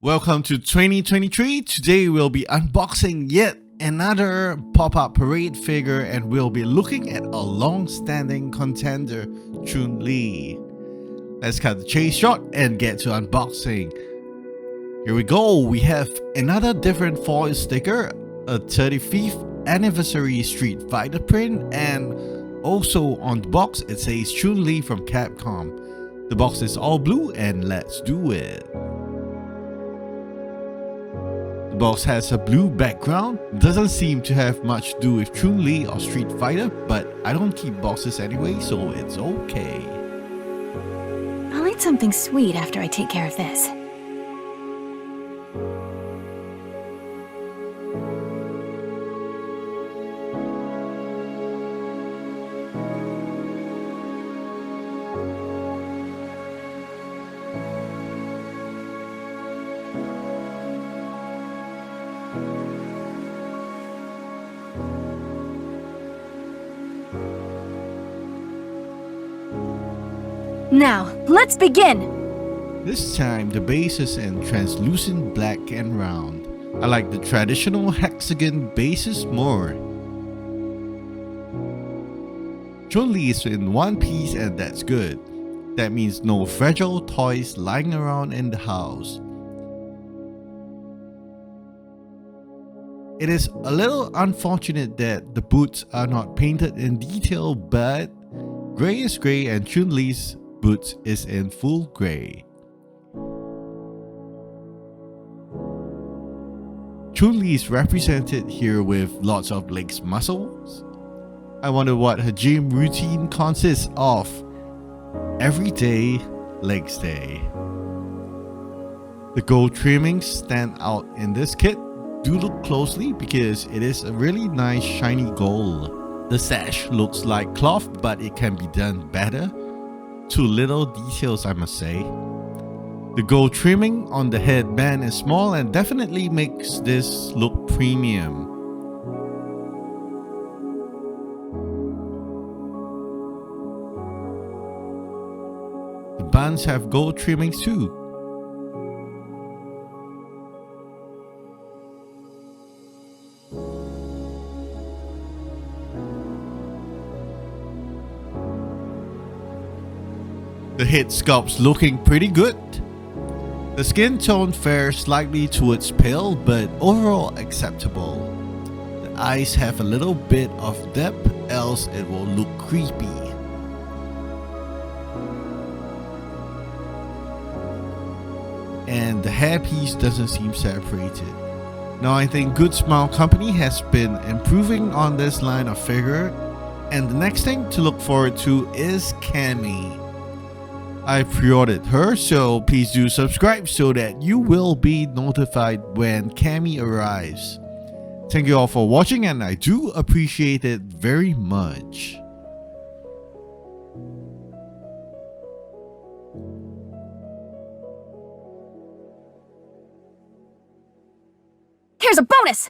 Welcome to 2023. Today we'll be unboxing yet another pop-up parade figure and we'll be looking at a long-standing contender, Chun. Let's cut the chase short and get to unboxing. Here we go. We have another different foil sticker, a 35th anniversary Street Fighter print, and also on the box it says Chun from Capcom. The box is all blue and let's do it. The box has a blue background, doesn't seem to have much to do with Chun or Street Fighter, but I don't keep boxes anyway, so it's okay. I'll eat something sweet after I take care of this. Now, let's begin! This time, the base is in translucent black and round. I like the traditional hexagon bases more. Chun is in one piece and that's good. That means no fragile toys lying around in the house. It is a little unfortunate that the boots are not painted in detail, but gray is gray and Chun-Li's boots is in full gray. Chun-Li is represented here with lots of legs muscles. I wonder what her gym routine consists of. Every day, legs day. The gold trimmings stand out in this kit. Do look closely because it is a really nice shiny gold. The sash looks like cloth, but it can be done better. Two little details, I must say. The gold trimming on the headband is small and definitely makes this look premium. The buns have gold trimmings too. The head sculpt's looking pretty good. The skin tone fares slightly towards pale, but overall acceptable. The eyes have a little bit of depth, else it will look creepy. And the hairpiece doesn't seem separated. Now I think Good Smile Company has been improving on this line of figure, and the next thing to look forward to is Cammy. I pre-ordered her, so please do subscribe so that you will be notified when Cammy arrives. Thank you all for watching and I do appreciate it very much. Here's a bonus!